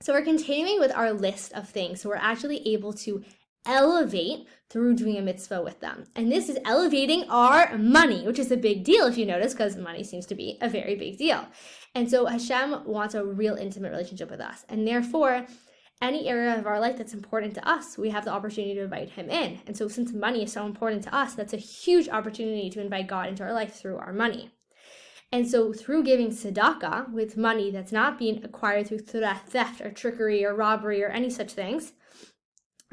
So we're continuing with our list of things. So we're actually able to elevate through doing a mitzvah with them. And this is elevating our money, which is a big deal if you notice, because money seems to be a very big deal. And so Hashem wants a real intimate relationship with us. And therefore, any area of our life that's important to us, we have the opportunity to invite him in. And so since money is so important to us, that's a huge opportunity to invite God into our life through our money. And so through giving tzedakah with money that's not being acquired through theft or trickery or robbery or any such things,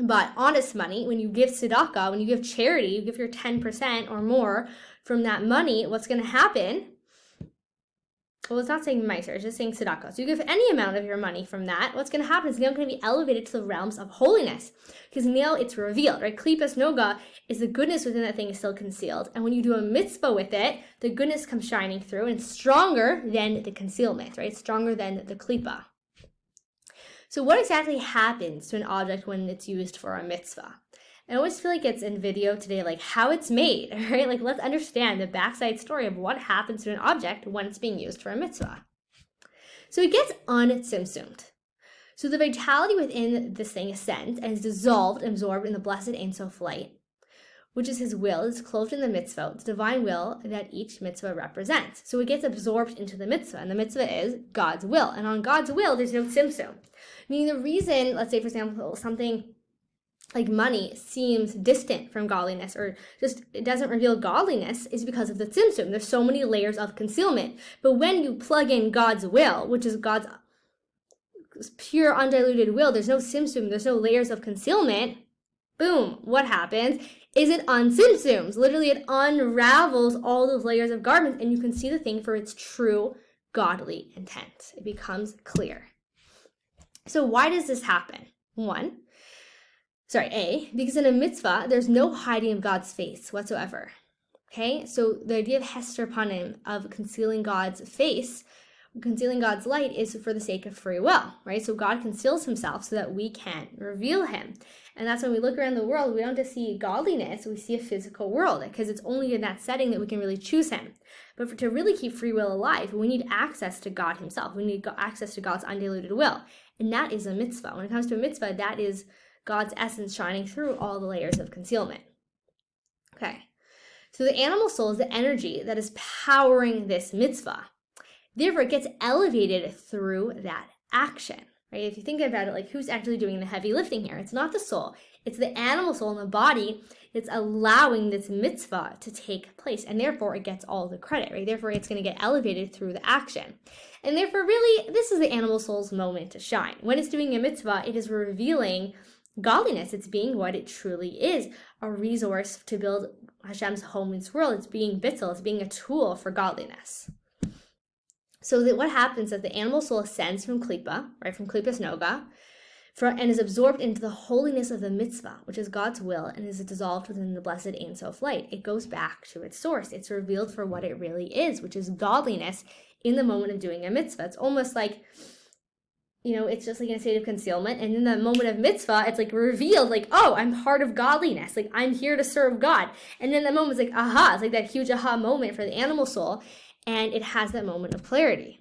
but honest money, when you give tzedakah, when you give charity, you give your 10% or more from that money, what's going to happen? Well, it's not saying meiser, it's just saying tzedakah. So you give any amount of your money from that, what's going to happen is now going to be elevated to the realms of holiness. Because now it's revealed, right? Klipas noga is the goodness within that thing is still concealed. And when you do a mitzvah with it, the goodness comes shining through and it's stronger than the concealment, right? It's stronger than the klipa. So what exactly happens to an object when it's used for a mitzvah? I always feel like it's in video today, like how it's made, right? Like let's understand the backside story of what happens to an object when it's being used for a mitzvah. So it gets untzimtzumed. So the vitality within this thing ascends and is dissolved and absorbed in the blessed Ein Sof light, which is his will, is clothed in the mitzvah, the divine will that each mitzvah represents. So it gets absorbed into the mitzvah, and the mitzvah is God's will. And on God's will, there's no tzimtzum. Meaning the reason, let's say for example, something like money seems distant from godliness or just it doesn't reveal godliness is because of the tzimtzum. There's so many layers of concealment. But when you plug in God's will, which is God's pure undiluted will, there's no tzimtzum, there's no layers of concealment, boom, what happens is it untzimtzums. Literally it unravels all those layers of garments and you can see the thing for its true godly intent. It becomes clear. So why does this happen? Because in a mitzvah, there's no hiding of God's face whatsoever. Okay, so the idea of hester panim, of concealing God's face, concealing God's light, is for the sake of free will, right? So God conceals himself so that we can't reveal him. And that's when we look around the world, we don't just see godliness, we see a physical world, because it's only in that setting that we can really choose him. But to really keep free will alive, we need access to God himself. We need access to God's undiluted will. And that is a mitzvah. When it comes to a mitzvah, that is God's essence shining through all the layers of concealment. Okay, so the animal soul is the energy that is powering this mitzvah. Therefore, it gets elevated through that action, right? If you think about it, like who's actually doing the heavy lifting here? It's not the soul. It's the animal soul in the body that's allowing this mitzvah to take place. And therefore, it gets all the credit, right? Therefore, it's going to get elevated through the action. And therefore, really, this is the animal soul's moment to shine. When it's doing a mitzvah, it is revealing godliness. It's being what it truly is, a resource to build Hashem's home in this world. It's being bittul, it's being a tool for godliness. So that what happens is the animal soul ascends from klipa, right, from klipas noga, and is absorbed into the holiness of the mitzvah, which is God's will, and is dissolved within the blessed Ein Sof light. It goes back to its source. It's revealed for what it really is, which is godliness in the moment of doing a mitzvah. It's almost like, it's just like in a state of concealment. And in the moment of mitzvah, it's like revealed, like, oh, I'm part of godliness. Like, I'm here to serve God. And then that moment is like, aha. It's like that huge aha moment for the animal soul. And it has that moment of clarity.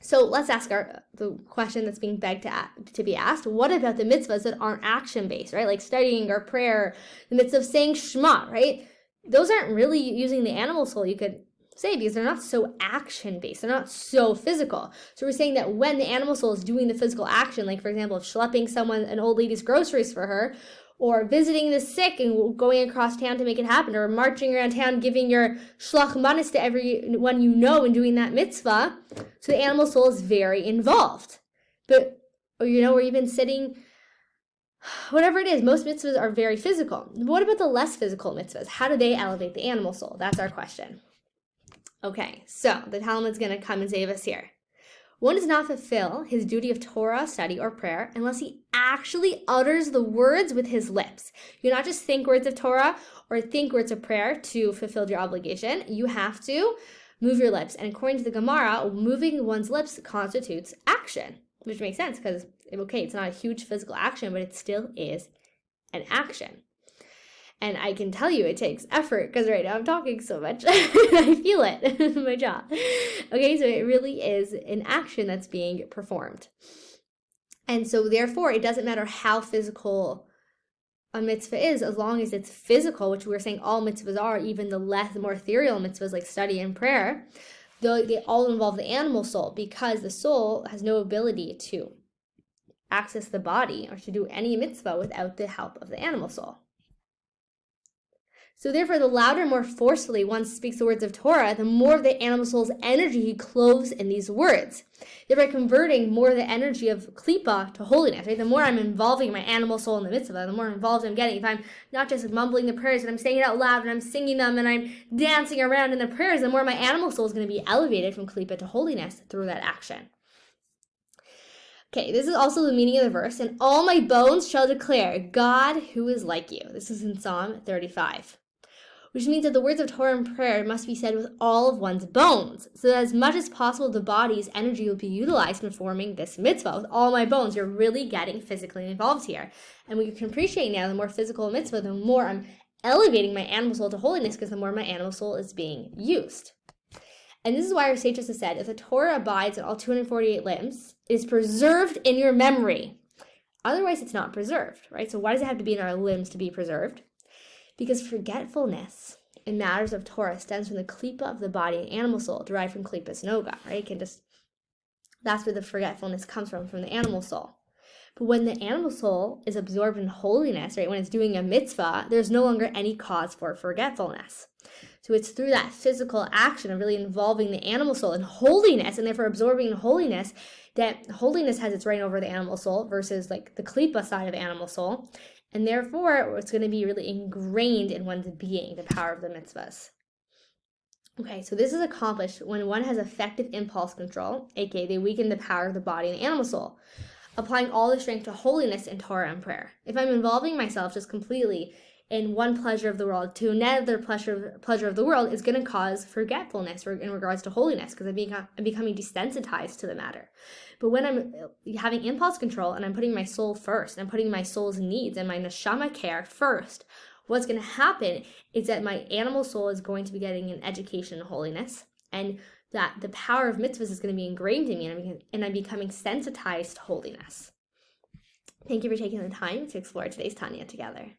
So let's ask the question that's being begged to be asked. What about the mitzvahs that aren't action-based, right? Like studying or prayer, the mitzvah of saying Shema, right? Those aren't really using the animal soul, you could say, because they're not so action-based. They're not so physical. So we're saying that when the animal soul is doing the physical action, like for example, schlepping an old lady's groceries for her, or visiting the sick and going across town to make it happen, or marching around town giving your shlach manas to everyone you know and doing that mitzvah, so the animal soul is very involved. Or even sitting, whatever it is, most mitzvahs are very physical. What about the less physical mitzvahs? How do they elevate the animal soul? That's our question. Okay, so the Talmud's going to come and save us here. One does not fulfill his duty of Torah, study, or prayer unless he actually utters the words with his lips. You not just think words of Torah or think words of prayer to fulfill your obligation. You have to move your lips. And according to the Gemara, moving one's lips constitutes action, which makes sense because, okay, it's not a huge physical action, but it still is an action. And I can tell you it takes effort because right now I'm talking so much. I feel it in my jaw. Okay, so it really is an action that's being performed. And so therefore, it doesn't matter how physical a mitzvah is, as long as it's physical, which we're saying all mitzvahs are, even the more ethereal mitzvahs like study and prayer, they all involve the animal soul, because the soul has no ability to access the body or to do any mitzvah without the help of the animal soul. So therefore, the louder, more forcefully one speaks the words of Torah, the more of the animal soul's energy he clothes in these words, thereby converting more of the energy of klipa to holiness, right? The more I'm involving my animal soul in the mitzvah, the more involved I'm getting. If I'm not just mumbling the prayers, and I'm saying it out loud, and I'm singing them, and I'm dancing around in the prayers, the more my animal soul is going to be elevated from klipa to holiness through that action. Okay, this is also the meaning of the verse. And all my bones shall declare, God who is like you. This is in Psalm 35. Which means that the words of Torah and prayer must be said with all of one's bones, so that as much as possible the body's energy will be utilized in performing this mitzvah. With all my bones, you're really getting physically involved here. And we can appreciate now the more physical a mitzvah, the more I'm elevating my animal soul to holiness, because the more my animal soul is being used. And this is why our sages have said, if the Torah abides in all 248 limbs, it is preserved in your memory. Otherwise, it's not preserved, right? So why does it have to be in our limbs to be preserved? Because forgetfulness in matters of Torah stems from the klipa of the body and animal soul, derived from klipas noga, right? That's where the forgetfulness comes from the animal soul. But when the animal soul is absorbed in holiness, right, when it's doing a mitzvah, there's no longer any cause for forgetfulness. So it's through that physical action of really involving the animal soul in holiness, and therefore absorbing holiness, that holiness has its reign over the animal soul versus like the klipa side of animal soul. And therefore, it's going to be really ingrained in one's being, the power of the mitzvahs. Okay, so this is accomplished when one has effective impulse control, aka they weaken the power of the body and the animal soul, applying all the strength to holiness in Torah and prayer. If I'm involving myself just completely in one pleasure of the world to another pleasure of the world, is going to cause forgetfulness in regards to holiness, because I'm becoming desensitized to the matter. But when I'm having impulse control and I'm putting my soul first, and I'm putting my soul's needs and my neshama care first, what's going to happen is that my animal soul is going to be getting an education in holiness, and that the power of mitzvahs is going to be ingrained in me, and I'm becoming sensitized to holiness. Thank you for taking the time to explore today's Tanya together.